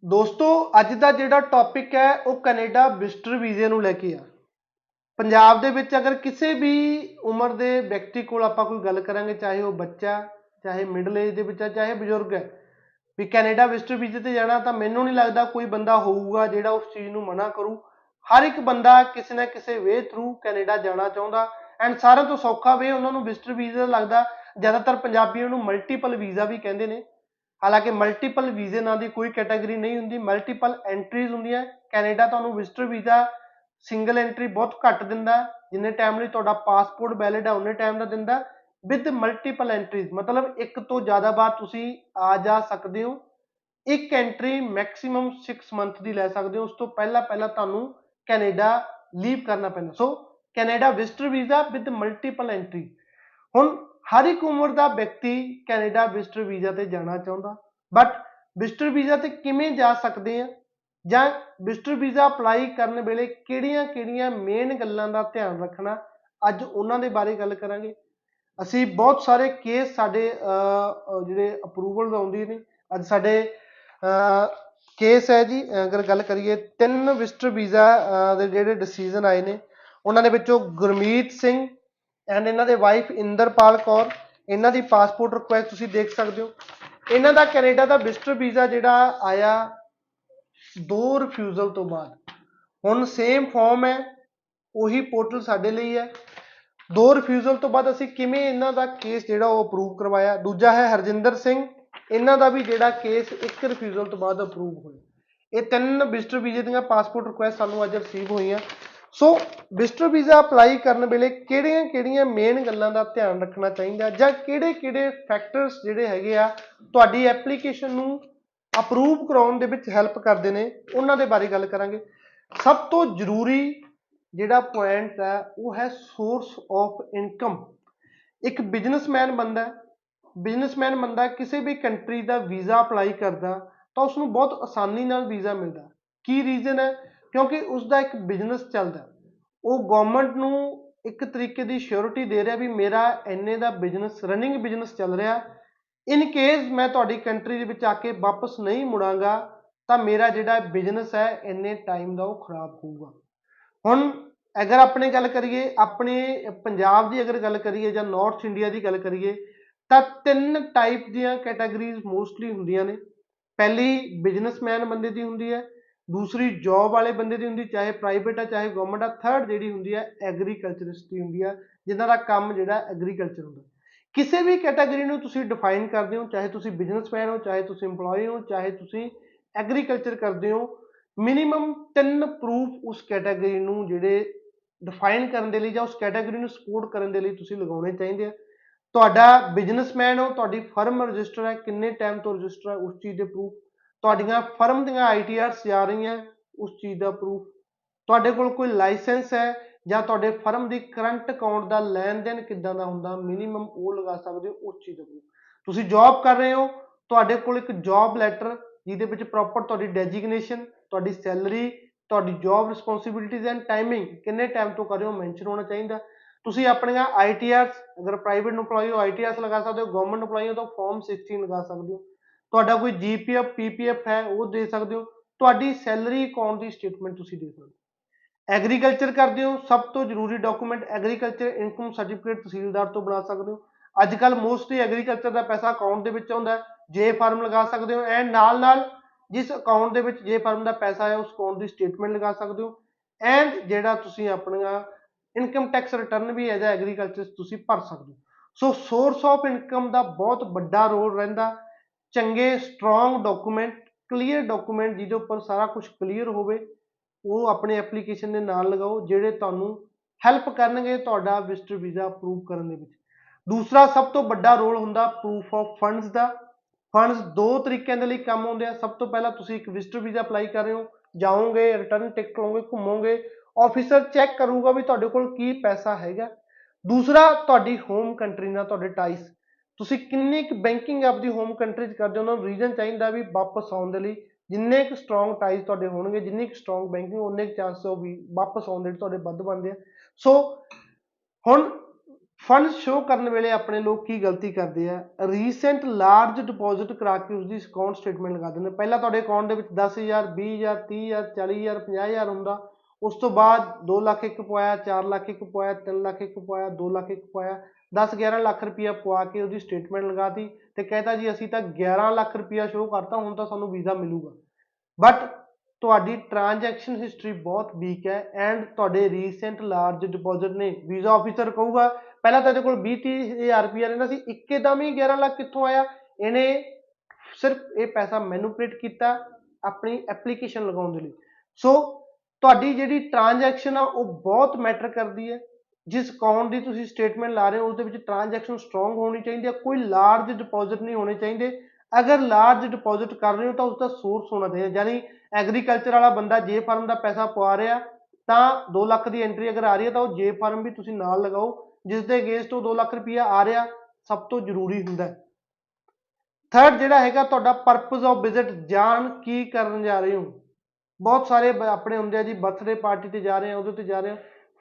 ਦੋਸਤੋ ਅੱਜ ਦਾ ਜਿਹੜਾ ਟੌਪਿਕ ਹੈ ਉਹ ਕੈਨੇਡਾ ਵਿਜ਼ਟਰ ਵੀਜ਼ੇ ਨੂੰ ਲੈ ਕੇ ਆ। ਪੰਜਾਬ ਦੇ ਵਿੱਚ ਅਗਰ ਕਿਸੇ ਵੀ ਉਮਰ ਦੇ ਵਿਅਕਤੀ ਕੋਲ ਆਪਾਂ ਕੋਈ ਗੱਲ ਕਰਾਂਗੇ, ਚਾਹੇ ਉਹ ਬੱਚਾ, ਚਾਹੇ ਮਿਡਲ ਏਜ ਦੇ ਵਿੱਚ ਹੈ, ਚਾਹੇ ਬਜ਼ੁਰਗ ਹੈ, ਵੀ ਕੈਨੇਡਾ ਵਿਜ਼ਟਰ ਵੀਜ਼ੇ ਤੇ ਜਾਣਾ, ਤਾਂ ਮੈਨੂੰ ਨਹੀਂ ਲੱਗਦਾ ਕੋਈ ਬੰਦਾ ਹੋਊਗਾ ਜਿਹੜਾ ਉਸ ਚੀਜ਼ ਨੂੰ ਮਨਾ ਕਰੂ। ਹਰ ਇੱਕ ਬੰਦਾ ਕਿਸੇ ਨਾ ਕਿਸੇ ਵੇ ਥਰੂ ਕੈਨੇਡਾ ਜਾਣਾ ਚਾਹੁੰਦਾ ਐਂਡ ਸਾਰਿਆਂ ਤੋਂ ਸੌਖਾ ਵੇ ਉਹਨਾਂ ਨੂੰ ਵਿਜ਼ਟਰ ਵੀਜ਼ਾ ਲੱਗਦਾ। ਜ਼ਿਆਦਾਤਰ ਪੰਜਾਬੀ ਨੂੰ ਮਲਟੀਪਲ ਵੀਜ਼ਾ ਵੀ ਕਹਿੰਦੇ ਨੇ। ਹਾਲਾਂਕਿ ਮਲਟੀਪਲ ਵੀਜ਼ੇ ਨਾਂ ਦੀ ਕੋਈ ਕੈਟਾਗਰੀ ਨਹੀਂ ਹੁੰਦੀ, ਮਲਟੀਪਲ ਐਂਟਰੀਜ਼ ਹੁੰਦੀਆਂ। ਕੈਨੇਡਾ ਤੁਹਾਨੂੰ ਵਿਜ਼ਟਰ ਵੀਜ਼ਾ ਸਿੰਗਲ ਐਂਟਰੀ ਬਹੁਤ ਘੱਟ ਦਿੰਦਾ, ਜਿੰਨੇ ਟਾਈਮ ਲਈ ਤੁਹਾਡਾ ਪਾਸਪੋਰਟ ਵੈਲਿਡ ਹੈ ਉਨੇ ਟਾਈਮ ਦਾ ਦਿੰਦਾ। ਵਿਦ ਮਲਟੀਪਲ ਐਂਟਰੀਜ਼ ਮਤਲਬ ਇੱਕ ਤੋਂ ਜ਼ਿਆਦਾ ਵਾਰ ਤੁਸੀਂ ਆ ਜਾ ਸਕਦੇ ਹੋ। ਇੱਕ ਐਂਟਰੀ ਮੈਕਸਿਮਮ 6 ਮੰਥ ਦੀ ਲੈ ਸਕਦੇ ਹੋ, ਉਸ ਤੋਂ ਪਹਿਲਾਂ ਤੁਹਾਨੂੰ ਕੈਨੇਡਾ ਲੀਵ ਕਰਨਾ ਪੈਂਦਾ। ਸੋ Canada visitor visa with multiple entry. ਹੁਣ ਹਰ ਇੱਕ ਉਮਰ ਦਾ ਵਿਅਕਤੀ ਕੈਨੇਡਾ ਵਿਜ਼ਟਰ ਵੀਜ਼ਾ ਤੇ ਜਾਣਾ ਚਾਹੁੰਦਾ, ਬਟ ਵਿਜ਼ਟਰ ਵੀਜ਼ਾ ਤੇ ਕਿਵੇਂ ਜਾ ਸਕਦੇ ਆ ਜਾਂ ਵਿਜ਼ਟਰ ਵੀਜ਼ਾ ਅਪਲਾਈ ਕਰਨ ਵੇਲੇ ਕਿਹੜੀਆਂ ਮੇਨ ਗੱਲਾਂ ਦਾ ਧਿਆਨ ਰੱਖਣਾ, ਅੱਜ ਉਹਨਾਂ ਦੇ ਬਾਰੇ ਗੱਲ ਕਰਾਂਗੇ। ਅਸੀਂ ਬਹੁਤ ਸਾਰੇ ਕੇਸ ਸਾਡੇ ਜਿਹੜੇ ਅਪਰੂਵਲ ਆਉਂਦੀ ਨੇ। ਅੱਜ ਸਾਡੇ ਕੇਸ ਹੈ ਜੀ, ਅਗਰ ਗੱਲ ਕਰੀਏ 3 ਵਿਜ਼ਟਰ ਵੀਜ਼ਾ ਦੇ ਜਿਹੜੇ ਡਿਸੀਜ਼ਨ ਆਏ ਨੇ, ਉਹਨਾਂ ਦੇ ਵਿੱਚੋਂ ਗੁਰਮੀਤ ਸਿੰਘ ਐਂਡ ਇਹਨਾਂ ਦੇ ਵਾਈਫ ਇੰਦਰਪਾਲ ਕੌਰ, ਇਹਨਾਂ ਦੀ ਪਾਸਪੋਰਟ ਰਿਕੁਐਸਟ ਤੁਸੀਂ ਦੇਖ ਸਕਦੇ ਹੋ। ਇਹਨਾਂ ਦਾ ਕੈਨੇਡਾ ਦਾ ਵਿਜ਼ਟਰ ਵੀਜ਼ਾ ਜਿਹੜਾ ਆਇਆ 2 ਰਿਫਿਊਜ਼ਲ ਤੋਂ ਬਾਅਦ। ਹੁਣ ਸੇਮ ਫਾਰਮ ਹੈ, ਉਹੀ ਪੋਰਟਲ ਸਾਡੇ ਲਈ ਹੈ। 2 ਰਿਫਿਊਜ਼ਲ ਤੋਂ ਬਾਅਦ ਅਸੀਂ ਕਿਵੇਂ ਇਹਨਾਂ ਦਾ ਕੇਸ ਜਿਹੜਾ ਉਹ ਅਪਰੂਵ ਕਰਵਾਇਆ। ਦੂਜਾ ਹੈ ਹਰਜਿੰਦਰ ਸਿੰਘ, ਇਹਨਾਂ ਦਾ ਵੀ ਜਿਹੜਾ ਕੇਸ 1 ਰਿਫਿਊਜ਼ਲ ਤੋਂ ਬਾਅਦ ਅਪਰੂਵ ਹੋਇਆ। ਇਹ 3 ਵਿਜ਼ਟਰ ਵੀਜ਼ੇ ਦੀਆਂ ਪਾਸਪੋਰਟ ਰਿਕੁਐਸਟ ਸਾਨੂੰ ਅੱਜ ਰਿਸੀਵ ਹੋਈਆਂ। ਸੋ ਵਿਜ਼ਟਰ ਵੀਜ਼ਾ ਅਪਲਾਈ ਕਰਨ ਵੇਲੇ ਕਿਹੜੀਆਂ ਮੇਨ ਗੱਲਾਂ ਦਾ ਧਿਆਨ ਰੱਖਣਾ ਚਾਹੀਦਾ, ਜਾਂ ਕਿਹੜੇ ਫੈਕਟਰਸ ਜਿਹੜੇ ਹੈਗੇ ਆ ਤੁਹਾਡੀ ਐਪਲੀਕੇਸ਼ਨ ਨੂੰ ਅਪਰੂਵ ਕਰਾਉਣ ਦੇ ਵਿੱਚ ਹੈਲਪ ਕਰਦੇ ਨੇ, ਉਹਨਾਂ ਦੇ ਬਾਰੇ ਗੱਲ ਕਰਾਂਗੇ। ਸਭ ਤੋਂ ਜ਼ਰੂਰੀ ਜਿਹੜਾ ਪੁਆਇੰਟ ਹੈ ਉਹ ਹੈ ਸੋਰਸ ਆਫ ਇਨਕਮ। ਇੱਕ ਬਿਜ਼ਨਸਮੈਨ ਬੰਦਾ ਕਿਸੇ ਵੀ ਕੰਟਰੀ ਦਾ ਵੀਜ਼ਾ ਅਪਲਾਈ ਕਰਦਾ ਤਾਂ ਉਸਨੂੰ ਬਹੁਤ ਆਸਾਨੀ ਨਾਲ ਵੀਜ਼ਾ ਮਿਲਦਾ। ਕੀ ਰੀਜ਼ਨ ਹੈ? ਕਿਉਂਕਿ ਉਸਦਾ ਇੱਕ ਬਿਜ਼ਨਸ ਚੱਲਦਾ, ਉਹ ਗਵਰਨਮੈਂਟ ਨੂੰ ਇੱਕ ਤਰੀਕੇ ਦੀ ਸ਼ੋਰਿਟੀ ਦੇ ਰਿਹਾ ਵੀ ਮੇਰਾ ਇੰਨੇ ਦਾ ਬਿਜ਼ਨਸ, ਰਨਿੰਗ ਬਿਜ਼ਨਸ ਚੱਲ ਰਿਹਾ। ਇਨ ਕੇਸ ਮੈਂ ਤੁਹਾਡੀ ਕੰਟਰੀ ਦੇ ਵਿੱਚ ਆ ਕੇ ਵਾਪਸ ਨਹੀਂ ਮੁੜਾਂਗਾ ਤਾਂ ਮੇਰਾ ਜਿਹੜਾ ਬਿਜ਼ਨਸ ਹੈ ਇੰਨੇ ਟਾਈਮ ਦਾ ਉਹ ਖਰਾਬ ਹੋਊਗਾ। ਹੁਣ ਅਗਰ ਆਪਣੇ ਗੱਲ ਕਰੀਏ, ਆਪਣੇ ਪੰਜਾਬ ਦੀ ਅਗਰ ਗੱਲ ਕਰੀਏ ਜਾਂ ਨਾਰਥ ਇੰਡੀਆ ਦੀ ਗੱਲ ਕਰੀਏ, ਤਾਂ 3 ਟਾਈਪ ਦੀਆਂ ਕੈਟਾਗਰੀਜ਼ ਮੋਸਟਲੀ ਹੁੰਦੀਆਂ ਨੇ। ਪਹਿਲੀ ਬਿਜ਼ਨਸਮੈਨ ਬੰਦੇ ਦੀ ਹੁੰਦੀ ਹੈ, ਦੂਸਰੀ ਜੌਬ ਵਾਲੇ ਬੰਦੇ ਦੀ ਹੁੰਦੀ, ਚਾਹੇ ਪ੍ਰਾਈਵੇਟ ਹੈ ਚਾਹੇ ਗਵਰਨਮੈਂਟ ਹੈ। ਥਰਡ ਜਿਹੜੀ ਹੁੰਦੀ ਹੈ ਐਗਰੀਕਲਚਰਿਸਟ ਦੀ ਹੁੰਦੀ ਹੈ, ਜਿਨ੍ਹਾਂ ਦਾ ਕੰਮ ਜਿਹੜਾ ਐਗਰੀਕਲਚਰ ਹੁੰਦਾ। ਕਿਸੇ ਵੀ ਕੈਟਾਗਰੀ ਨੂੰ ਤੁਸੀਂ ਡਿਫਾਈਨ ਕਰਦੇ ਹੋ, ਚਾਹੇ ਤੁਸੀਂ ਬਿਜ਼ਨਸਮੈਨ ਹੋ, ਚਾਹੇ ਤੁਸੀਂ ਇੰਪਲੋਈ ਹੋ, ਚਾਹੇ ਤੁਸੀਂ ਐਗਰੀਕਲਚਰ ਕਰਦੇ ਹੋ, ਮਿਨੀਮਮ 3 ਪ੍ਰੂਫ ਉਸ ਕੈਟਾਗਰੀ ਨੂੰ ਜਿਹੜੇ ਡਿਫਾਈਨ ਕਰਨ ਦੇ ਲਈ ਜਾਂ ਉਸ ਕੈਟਾਗਰੀ ਨੂੰ ਸਪੋਰਟ ਕਰਨ ਦੇ ਲਈ ਤੁਸੀਂ ਲਗਾਉਣੇ ਚਾਹੀਦੇ ਆ। ਤੁਹਾਡਾ ਬਿਜ਼ਨਸਮੈਨ ਹੋ, ਤੁਹਾਡੀ ਫਰਮ ਰਜਿਸਟਰ ਹੈ, ਕਿੰਨੇ ਟਾਈਮ ਤੋਂ ਰਜਿਸਟਰ ਹੈ, ਉਸ ਚੀਜ਼ ਦੇ ਪ੍ਰੂਫ। ਤੁਹਾਡੀਆਂ ਫਰਮ ਦੀਆਂ ITRs ਜਾ ਰਹੀਆਂ, ਉਸ ਚੀਜ਼ ਦਾ ਪ੍ਰੂਫ। ਤੁਹਾਡੇ ਕੋਲ ਕੋਈ ਲਾਇਸੈਂਸ ਹੈ ਜਾਂ ਤੁਹਾਡੇ ਫਰਮ ਦੀ ਕਰੰਟ ਅਕਾਊਂਟ ਦਾ ਲੈਣ ਦੇਣ ਕਿੱਦਾਂ ਦਾ ਹੁੰਦਾ, ਮਿਨੀਮਮ ਉਹ ਲਗਾ ਸਕਦੇ ਹੋ, ਉਸ ਚੀਜ਼ ਦਾ ਪ੍ਰੂਫ। ਤੁਸੀਂ ਜੌਬ ਕਰ ਰਹੇ ਹੋ, ਤੁਹਾਡੇ ਕੋਲ ਇੱਕ ਜੌਬ ਲੈਟਰ ਜਿਹਦੇ ਵਿੱਚ ਪ੍ਰੋਪਰ ਤੁਹਾਡੀ ਡੈਜਿਗਨੇਸ਼ਨ, ਤੁਹਾਡੀ ਸੈਲਰੀ, ਤੁਹਾਡੀ ਜੌਬ ਰਿਸਪੌਂਸਿਬਿਲਿਟੀਜ਼ ਐਂਡ ਟਾਈਮਿੰਗ, ਕਿੰਨੇ ਟਾਈਮ ਤੋਂ ਕਰ ਰਹੇ ਹੋ, ਮੈਂਸ਼ਨ ਹੋਣਾ ਚਾਹੀਦਾ। ਤੁਸੀਂ ਆਪਣੀਆਂ ITRs, ਅਗਰ ਪ੍ਰਾਈਵੇਟ ਇੰਪਲੋਈ ਹੋ ITRs ਲਗਾ ਸਕਦੇ ਹੋ, ਗਵਰਨਮੈਂਟ ਇੰਪਲੋਈ ਹੋ ਤਾਂ ਫਾਰਮ 16 ਲਗਾ ਸਕਦੇ ਹੋ। ਤੁਹਾਡਾ ਕੋਈ GPF PPF ਹੈ ਉਹ ਦੇ ਸਕਦੇ ਹੋ। ਤੁਹਾਡੀ ਸੈਲਰੀ ਅਕਾਊਂਟ ਦੀ ਸਟੇਟਮੈਂਟ ਤੁਸੀਂ ਦੇ ਸਕਦੇ ਹੋ। ਐਗਰੀਕਲਚਰ ਕਰਦੇ ਹੋ, ਸਭ ਤੋਂ ਜ਼ਰੂਰੀ ਡਾਕੂਮੈਂਟ ਐਗਰੀਕਲਚਰ ਇਨਕਮ ਸਰਟੀਫਿਕੇਟ ਤਹਿਸੀਲਦਾਰ ਤੋਂ ਬਣਾ ਸਕਦੇ ਹੋ। ਅੱਜ ਕੱਲ੍ਹ ਮੋਸਟਲੀ ਐਗਰੀਕਲਚਰ ਦਾ ਪੈਸਾ ਅਕਾਊਂਟ ਦੇ ਵਿੱਚ ਆਉਂਦਾ, ਜੇ ਫਾਰਮ ਲਗਾ ਸਕਦੇ ਹੋ। ਐਂਡ ਨਾਲ ਜਿਸ ਅਕਾਊਂਟ ਦੇ ਵਿੱਚ ਜੇ ਫਾਰਮ ਦਾ ਪੈਸਾ ਹੈ ਉਸ ਅਕਾਊਂਟ ਦੀ ਸਟੇਟਮੈਂਟ ਲਗਾ ਸਕਦੇ ਹੋ। ਐਂਡ ਜਿਹੜਾ ਤੁਸੀਂ ਆਪਣੀਆਂ ਇਨਕਮ ਟੈਕਸ ਰਿਟਰਨ ਵੀ ਐਜ਼ ਐਗਰੀਕਲਚਰ ਤੁਸੀਂ ਭਰ ਸਕਦੇ ਹੋ। ਸੋ ਸੋਰਸ ਆਫ ਇਨਕਮ ਦਾ ਬਹੁਤ ਵੱਡਾ ਰੋਲ ਰਹਿੰਦਾ। ਚੰਗੇ ਸਟਰੋਂਗ ਡਾਕੂਮੈਂਟ, ਕਲੀਅਰ ਡਾਕੂਮੈਂਟ ਜਿਹਦੇ ਉੱਪਰ ਸਾਰਾ ਕੁਝ ਕਲੀਅਰ ਹੋਵੇ, ਉਹ ਆਪਣੇ ਐਪਲੀਕੇਸ਼ਨ ਦੇ ਨਾਲ ਲਗਾਓ, ਜਿਹੜੇ ਤੁਹਾਨੂੰ ਹੈਲਪ ਕਰਨਗੇ ਤੁਹਾਡਾ ਵਿਜ਼ਟਰ ਵੀਜ਼ਾ ਅਪਰੂਵ ਕਰਨ ਦੇ ਵਿੱਚ। ਦੂਸਰਾ ਸਭ ਤੋਂ ਵੱਡਾ ਰੋਲ ਹੁੰਦਾ proof of funds the. Funds 2 ਤਰੀਕਿਆਂ ਦੇ ਲਈ ਕੰਮ ਆਉਂਦੇ ਆ। ਸਭ ਤੋਂ ਪਹਿਲਾਂ ਤੁਸੀਂ ਇੱਕ ਵਿਜ਼ਟਰ ਵੀਜ਼ਾ ਅਪਲਾਈ ਕਰ ਰਹੇ ਹੋ, ਜਾਓਗੇ, ਰਿਟਰਨ ਟਿਕਟ ਲਓਗੇ, ਘੁੰਮੋਗੇ, ਆਫਿਸਰ ਚੈੱਕ ਕਰੂਗਾ ਵੀ ਤੁਹਾਡੇ ਕੋਲ ਕੀ ਪੈਸਾ ਹੈਗਾ। ਦੂਸਰਾ ਤੁਹਾਡੀ ਹੋਮ ਕੰਟਰੀ ਨਾਲ ਤੁਹਾਡੇ ਟਾਈਸ, ਤੁਸੀਂ ਕਿੰਨੀ ਕੁ ਬੈਂਕਿੰਗ ਆਪਦੀ ਹੋਮ ਕੰਟਰੀ 'ਚ ਕਰਦੇ ਹੋ, ਉਹਨਾਂ ਨੂੰ ਰੀਜ਼ਨ ਚਾਹੀਦਾ ਵੀ ਵਾਪਸ ਆਉਣ ਦੇ ਲਈ। ਜਿੰਨੇ ਕੁ ਸਟਰੋਂਗ ਟਾਈਜ਼ ਤੁਹਾਡੇ ਹੋਣਗੇ, ਜਿੰਨੀ ਕੁ ਸਟਰੋਂਗ ਬੈਂਕਿੰਗ, ਉਨੇ ਕੁ ਚਾਂਸ ਉਹ ਵੀ ਵਾਪਸ ਆਉਣ ਦੇ ਤੁਹਾਡੇ ਵੱਧ ਬਣਦੇ ਆ। ਸੋ ਹੁਣ ਫੰਡ ਸ਼ੋ ਕਰਨ ਵੇਲੇ ਆਪਣੇ ਲੋਕ ਕੀ ਗਲਤੀ ਕਰਦੇ ਆ, ਰੀਸੈਂਟ ਲਾਰਜ ਡਿਪੋਜ਼ਿਟ ਕਰਾ ਕੇ ਉਸਦੀ ਅਕਾਊਂਟ ਸਟੇਟਮੈਂਟ ਲਗਾ ਦਿੰਦੇ। ਪਹਿਲਾਂ ਤੁਹਾਡੇ ਅਕਾਊਂਟ ਦੇ ਵਿੱਚ 10,000 20,000 30,000 40,000 50,000 ਹੁੰਦਾ, ਉਸ ਤੋਂ ਬਾਅਦ 2 ਲੱਖ ਇੱਕ ਪਵਾਇਆ, 4 ਲੱਖ ਇੱਕ ਪਵਾਇਆ, 3 ਲੱਖ ਇੱਕ ਪਵਾਇਆ, 2 ਲੱਖ ਇੱਕ ਪਵਾਇਆ, 10 11 ਲੱਖ ਰੁਪਇਆ ਪਵਾ ਕੇ ਉਹਦੀ ਸਟੇਟਮੈਂਟ ਲਗਾਤੀ ਤੇ ਕਹਿਤਾ ਜੀ ਅਸੀਂ ਤਾਂ 11 ਲੱਖ ਰੁਪਇਆ ਸ਼ੋ ਕਰਤਾ, ਹੁਣ ਤਾਂ ਸਾਨੂੰ ਵੀਜ਼ਾ ਮਿਲੂਗਾ। ਬਟ ਤੁਹਾਡੀ ਟ੍ਰਾਂਜੈਕਸ਼ਨ ਹਿਸਟਰੀ ਬਹੁਤ ਵੀਕ ਹੈ ਐਂਡ ਤੁਹਾਡੇ ਰੀਸੈਂਟ ਲਾਰਜ ਡਿਪੋਜ਼ਿਟ ਨੇ, ਵੀਜ਼ਾ ਆਫਿਸਰ ਕਹੂਗਾ ਪਹਿਲਾਂ ਤਾਂ ਇਹਦੇ ਕੋਲ 20-30 ਹਜ਼ਾਰ ਰੁਪਇਆ ਰਹਿੰਦਾ ਸੀ, ਇੱਕਦਮ ਹੀ 11 ਲੱਖ ਕਿੱਥੋਂ ਆਇਆ, ਇਹਨੇ ਸਿਰਫ ਇਹ ਪੈਸਾ ਮੈਨੂਪਲੇਟ ਕੀਤਾ ਆਪਣੀ ਐਪਲੀਕੇਸ਼ਨ ਲਗਾਉਣ ਦੇ ਲਈ। ਸੋ ਤੁਹਾਡੀ ਜਿਹੜੀ ਟ੍ਰਾਂਜੈਕਸ਼ਨ ਆ ਉਹ ਬਹੁਤ ਮੈਟਰ ਕਰਦੀ ਹੈ। ਜਿਸ ਅਕਾਊਂਟ ਦੀ ਤੁਸੀਂ ਸਟੇਟਮੈਂਟ ਲਾ ਰਹੇ ਹੋ ਉਹਦੇ ਵਿੱਚ ਟ੍ਰਾਂਜੈਕਸ਼ਨ ਸਟਰੋਂਗ ਹੋਣੀ ਚਾਹੀਦੀ ਹੈ, ਕੋਈ ਲਾਰਜ ਡਿਪੋਜ਼ਿਟ ਨਹੀਂ ਹੋਣੇ ਚਾਹੀਦੇ। ਅਗਰ ਲਾਰਜ ਡਿਪੋਜ਼ਿਟ ਕਰ ਰਹੇ ਹੋ ਤਾਂ ਉਸਦਾ ਸੋਰਸ ਹੋਣਾ ਚਾਹੀਦਾ, ਯਾਨੀ ਐਗਰੀਕਲਚਰ ਵਾਲਾ ਬੰਦਾ ਜੇ ਫਾਰਮ ਦਾ ਪੈਸਾ ਪਵਾ ਰਿਹਾ ਤਾਂ 2 ਲੱਖ ਦੀ ਐਂਟਰੀ ਅਗਰ ਆ ਰਹੀ ਹੈ ਤਾਂ ਉਹ ਜੇ ਫਾਰਮ ਵੀ ਤੁਸੀਂ ਨਾਲ ਲਗਾਓ ਜਿਸ ਦੇ ਅਗੇਂਸਟ ਉਹ 2 ਲੱਖ ਰੁਪਇਆ ਆ ਰਿਹਾ, ਸਭ ਤੋਂ ਜ਼ਰੂਰੀ ਹੁੰਦਾ। ਥਰਡ ਜਿਹੜਾ ਹੈਗਾ ਤੁਹਾਡਾ ਪਰਪਸ ਆਫ ਵਿਜ਼ਿਟ, ਜਾਣ ਕੀ ਕਰਨ ਜਾ ਰਹੇ ਹੋ। ਬਹੁਤ ਸਾਰੇ ਆਪਣੇ ਹੁੰਦੇ ਆ ਜੀ ਬਰਥਡੇ ਪਾਰਟੀ ਤੇ ਜਾ ਰਹੇ ਆ, ਉਹਦੇ ਤੇ ਜਾ ਰਹੇ ਆ,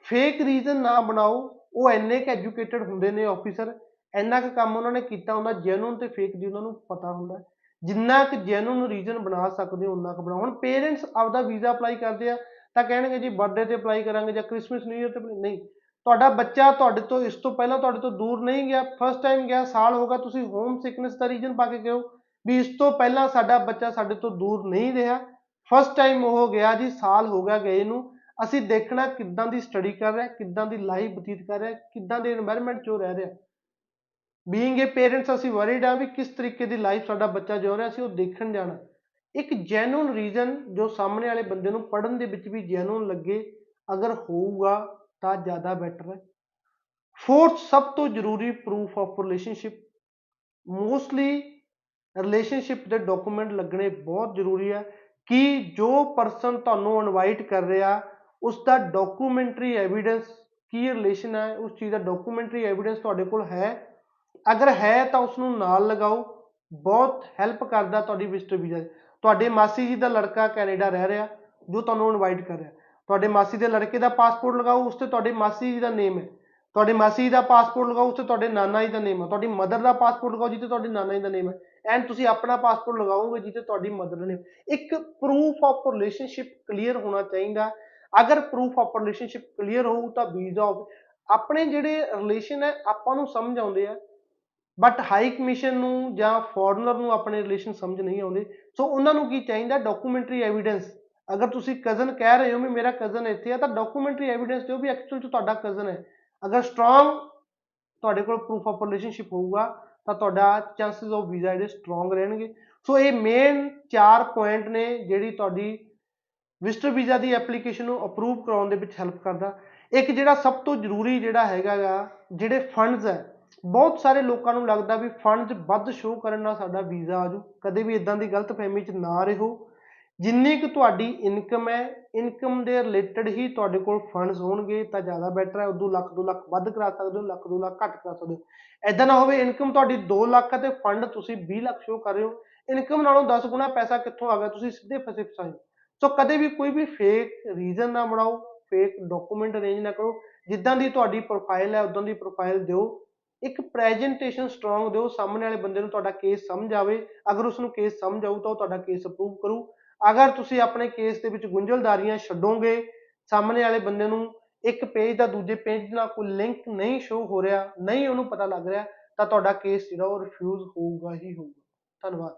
ਫੇਕ ਰੀਜ਼ਨ ਨਾ ਬਣਾਓ। ਉਹ ਇੰਨੇ ਕੁ ਐਜੂਕੇਟਡ ਹੁੰਦੇ ਨੇ ਆਫਿਸਰ, ਇੰਨਾ ਕੁ ਕੰਮ ਉਹਨਾਂ ਨੇ ਕੀਤਾ ਹੁੰਦਾ, ਜੈਨੂਨ ਤੇ ਫੇਕ ਦੀ ਉਹਨਾਂ ਨੂੰ ਪਤਾ ਹੁੰਦਾ। ਜਿੰਨਾ ਕੁ ਜੈਨੂਨ ਰੀਜ਼ਨ ਬਣਾ ਸਕਦੇ ਹੋ ਉਨਾ ਕੁ ਬਣਾਓ। ਹੁਣ ਪੇਰੈਂਟਸ ਆਪਦਾ ਵੀਜ਼ਾ ਅਪਲਾਈ ਕਰਦੇ ਆ ਤਾਂ ਕਹਿਣਗੇ ਜੀ ਬਰਥਡੇ ਤੇ ਅਪਲਾਈ ਕਰਾਂਗੇ ਜਾਂ ਕ੍ਰਿਸਮਸ ਨਿਊ ਈਅਰ ਤੇ, ਨਹੀਂ। ਤੁਹਾਡਾ ਬੱਚਾ ਤੁਹਾਡੇ ਤੋਂ ਇਸ ਤੋਂ ਪਹਿਲਾਂ ਤੁਹਾਡੇ ਤੋਂ ਦੂਰ ਨਹੀਂ ਗਿਆ, ਫਸਟ ਟਾਈਮ ਗਿਆ, ਸਾਲ ਹੋ ਗਿਆ, ਤੁਸੀਂ ਹੋਮ ਸਿਕਨੈਸ ਦਾ ਰੀਜ਼ਨ ਪਾ ਕੇ ਕਹੋ ਵੀ ਇਸ ਤੋਂ ਪਹਿਲਾਂ ਸਾਡਾ ਬੱਚਾ ਸਾਡੇ ਤੋਂ ਦੂਰ ਨਹੀਂ ਰਿਹਾ, ਫਸਟ ਟਾਈਮ ਉਹ ਗਿਆ ਜੀ, ਸਾਲ ਹੋ ਗਿਆ ਗਏ ਨੂੰ, ਅਸੀਂ ਦੇਖਣਾ ਕਿੱਦਾਂ ਦੀ ਸਟੱਡੀ ਕਰ ਰਿਹਾ, ਕਿੱਦਾਂ ਦੀ ਲਾਈਫ ਬਤੀਤ ਕਰ ਰਿਹਾ, ਕਿੱਦਾਂ ਦੇ এনवायरमेंट 'ਚ ਰਹਿ ਰਿਹਾ। ਬੀਇੰਗ ਏ ਪੇਰੈਂਟਸ ਅਸੀਂ ਵਰੀਡ ਆ ਵੀ ਕਿਸ ਤਰੀਕੇ ਦੀ ਲਾਈਫ ਸਾਡਾ ਬੱਚਾ ਜਿਉ ਰਿਹਾ, ਅਸੀਂ ਉਹ ਦੇਖਣ ਜਾਣਾ। ਇੱਕ ਜੈਨੂਨ ਰੀਜ਼ਨ ਜੋ ਸਾਹਮਣੇ ਵਾਲੇ ਬੰਦੇ ਨੂੰ ਪੜ੍ਹਨ ਦੇ ਵਿੱਚ ਵੀ ਜੈਨੂਨ ਲੱਗੇ, ਅਗਰ ਹੋਊਗਾ ਤਾਂ ਜ਼ਿਆਦਾ ਬੈਟਰ ਹੈ। ਫੋਰਥ ਸਭ ਤੋਂ ਜ਼ਰੂਰੀ proof of relationship, mostly relationship ਦੇ ਡਾਕੂਮੈਂਟ ਲੱਗਣੇ ਬਹੁਤ ਜ਼ਰੂਰੀ ਹੈ ਕਿ ਜੋ ਪਰਸਨ ਤੁਹਾਨੂੰ ਇਨਵਾਈਟ ਕਰ ਰਿਹਾ ਉਸ ਦਾ ਡਾਕੂਮੈਂਟਰੀ ਐਵੀਡੈਂਸ, ਕੀ ਰਿਲੇਸ਼ਨ ਹੈ ਉਸ ਚੀਜ਼ ਦਾ ਡਾਕੂਮੈਂਟਰੀ ਐਵੀਡੈਂਸ ਤੁਹਾਡੇ ਕੋਲ ਹੈ। ਅਗਰ ਹੈ ਤਾਂ ਉਸ ਨੂੰ ਨਾਲ ਲਗਾਓ, ਬਹੁਤ ਹੈਲਪ ਕਰਦਾ ਤੁਹਾਡੀ ਵਿਜ਼ਟਰ ਵੀਜ਼ਾ। ਤੁਹਾਡੇ ਮਾਸੀ ਜੀ ਦਾ ਲੜਕਾ ਕੈਨੇਡਾ ਰਹਿ ਰਿਹਾ ਜੋ ਤੁਹਾਨੂੰ ਇਨਵਾਈਟ ਕਰ ਰਿਹਾ, ਤੁਹਾਡੇ ਮਾਸੀ ਦੇ ਲੜਕੇ ਦਾ ਪਾਸਪੋਰਟ ਲਗਾਓ, ਉਸ ਤੇ ਤੁਹਾਡੇ ਮਾਸੀ ਜੀ ਦਾ ਨੇਮ ਹੈ। ਤੁਹਾਡੇ ਮਾਸੀ ਜੀ ਦਾ ਪਾਸਪੋਰਟ ਲਗਾਓ, ਉਸ ਤੇ ਤੁਹਾਡੇ ਨਾਨਾ ਜੀ ਦਾ ਨੇਮ ਹੈ। ਤੁਹਾਡੀ ਮਦਰ ਦਾ ਪਾਸਪੋਰਟ ਲਗਾਓ ਜਿੱਥੇ ਤੁਹਾਡੇ ਨਾਨਾ ਜੀ ਦਾ ਨੇਮ ਹੈ, ਐਂਡ ਤੁਸੀਂ ਆਪਣਾ ਪਾਸਪੋਰਟ ਲਗਾਓਗੇ ਜਿੱਥੇ ਤੁਹਾਡੀ ਮਦਰ ਦਾ ਨੇਮ। ਇੱਕ ਪ੍ਰੂਫ ਆਫ ਰਿਲੇਸ਼ਨਸ਼ਿਪ ਕਲੀਅਰ ਹੋਣਾ ਚਾਹੀਦਾ। ਅਗਰ ਪ੍ਰੂਫ ਆਫ ਰਿਲੇਸ਼ਨਸ਼ਿਪ ਕਲੀਅਰ ਹੋਊ ਤਾਂ ਵੀਜ਼ਾ, ਆਪਣੇ ਜਿਹੜੇ ਰਿਲੇਸ਼ਨ ਹੈ ਆਪਾਂ ਨੂੰ ਸਮਝ ਆਉਂਦੇ ਆ ਬਟ ਹਾਈ ਕਮਿਸ਼ਨ ਨੂੰ ਜਾਂ ਫੋਰਨਰ ਨੂੰ ਆਪਣੇ ਰਿਲੇਸ਼ਨ ਸਮਝ ਨਹੀਂ ਆਉਂਦੇ। ਸੋ ਉਹਨਾਂ ਨੂੰ ਕੀ ਚਾਹੀਦਾ, ਡਾਕੂਮੈਂਟਰੀ ਐਵੀਡੈਂਸ। ਅਗਰ ਤੁਸੀਂ ਕਜ਼ਨ ਕਹਿ ਰਹੇ ਹੋ ਵੀ ਮੇਰਾ ਕਜ਼ਨ ਇੱਥੇ ਆ ਤਾਂ ਡਾਕੂਮੈਂਟਰੀ ਐਵੀਡੈਂਸ ਦਿਓ ਵੀ ਐਕਚੁਅਲ 'ਚ ਤੁਹਾਡਾ ਕਜ਼ਨ ਹੈ। ਅਗਰ ਸਟਰੋਂਗ ਤੁਹਾਡੇ ਕੋਲ ਪ੍ਰੂਫ ਆਫ ਰਿਲੇਸ਼ਨਸ਼ਿਪ ਹੋਊਗਾ ਤਾਂ ਤੁਹਾਡਾ ਚਾਂਸਿਸ ਆਫ ਵੀਜ਼ਾ ਜਿਹੜੇ ਸਟਰੋਂਗ ਰਹਿਣਗੇ। ਸੋ ਇਹ ਮੇਨ 4 ਪੁਆਇੰਟ ਨੇ ਜਿਹੜੀ ਤੁਹਾਡੀ ਵਿਜ਼ਟਰ ਵੀਜ਼ਾ ਦੀ ਐਪਲੀਕੇਸ਼ਨ ਨੂੰ ਅਪਰੂਵ ਕਰਾਉਣ ਦੇ ਵਿੱਚ ਹੈਲਪ ਕਰਦਾ। ਇੱਕ ਜਿਹੜਾ ਸਭ ਤੋਂ ਜ਼ਰੂਰੀ ਜਿਹੜਾ ਹੈਗਾ ਗਾ, ਜਿਹੜੇ ਫੰਡਸ ਹੈ, ਬਹੁਤ ਸਾਰੇ ਲੋਕਾਂ ਨੂੰ ਲੱਗਦਾ ਵੀ ਫੰਡਸ ਵੱਧ ਸ਼ੋਅ ਕਰਨ ਨਾਲ ਸਾਡਾ ਵੀਜ਼ਾ ਆਜੂ, ਕਦੇ ਵੀ ਇਦਾਂ ਦੀ ਗਲਤਫਹਿਮੀ 'ਚ ਨਾ ਰਹੋ। ਜਿੰਨੀ ਕੁ ਤੁਹਾਡੀ ਇਨਕਮ ਹੈ, ਇਨਕਮ ਦੇ ਰਿਲੇਟਡ ਹੀ ਤੁਹਾਡੇ ਕੋਲ ਫੰਡਸ ਹੋਣਗੇ ਤਾਂ ਜ਼ਿਆਦਾ ਬੈਟਰ ਹੈ। ਉਦੋਂ ਲੱਖ 2 ਲੱਖ ਵੱਧ ਕਰਾ ਸਕਦੇ ਹੋ, ਲੱਖ 2 ਲੱਖ ਘੱਟ ਕਰਾ ਸਕਦੇ ਹੋ। ਏਦਾਂ ਨਾ ਹੋਵੇ ਇਨਕਮ ਤੁਹਾਡੀ 2 ਲੱਖ ਹੈ ਤੇ ਫੰਡ ਤੁਸੀਂ 20 ਲੱਖ ਸ਼ੋਅ ਕਰ ਰਹੇ ਹੋ, ਇਨਕਮ ਨਾਲੋਂ 10 ਗੁਣਾ ਪੈਸਾ ਕਿੱਥੋਂ ਆ ਗਿਆ, ਤੁਸੀਂ ਸਿੱਧੇ ਫਸੇ ਫਸਾਏ। ਸੋ ਕਦੇ ਵੀ ਕੋਈ ਵੀ ਫੇਕ ਰੀਜ਼ਨ ਨਾ ਬਣਾਓ, ਫੇਕ ਡਾਕੂਮੈਂਟ ਅਰੇਂਜ ਨਾ ਕਰੋ। ਜਿੱਦਾਂ ਦੀ ਤੁਹਾਡੀ ਪ੍ਰੋਫਾਈਲ ਹੈ ਉਦਾਂ ਦੀ ਪ੍ਰੋਫਾਈਲ ਦਿਓ, ਇੱਕ ਪ੍ਰੈਜੈਂਟੇਸ਼ਨ ਸਟਰੋਂਗ ਦਿਓ, ਸਾਹਮਣੇ ਵਾਲੇ ਬੰਦੇ ਨੂੰ ਤੁਹਾਡਾ ਕੇਸ ਸਮਝ ਆਵੇ। ਅਗਰ ਉਸਨੂੰ ਕੇਸ ਸਮਝ ਆਊ ਤਾਂ ਉਹ ਤੁਹਾਡਾ ਕੇਸ ਅਪਰੂਵ ਕਰੂ। ਅਗਰ ਤੁਸੀਂ ਆਪਣੇ ਕੇਸ ਦੇ ਵਿੱਚ ਗੁੰਝਲਦਾਰੀਆਂ ਛੱਡੋਗੇ, ਸਾਹਮਣੇ ਵਾਲੇ ਬੰਦੇ ਨੂੰ ਇੱਕ ਪੇਜ ਦਾ ਦੂਜੇ ਪੇਜ ਨਾਲ ਕੋਈ ਲਿੰਕ ਨਹੀਂ ਸ਼ੋ ਹੋ ਰਿਹਾ, ਨਹੀਂ ਉਹਨੂੰ ਪਤਾ ਲੱਗ ਰਿਹਾ, ਤਾਂ ਤੁਹਾਡਾ ਕੇਸ ਜਿਹੜਾ ਉਹ ਰਿਫਿਊਜ਼ ਹੋਊਗਾ ਹੀ ਹੋਊਗਾ। ਧੰਨਵਾਦ।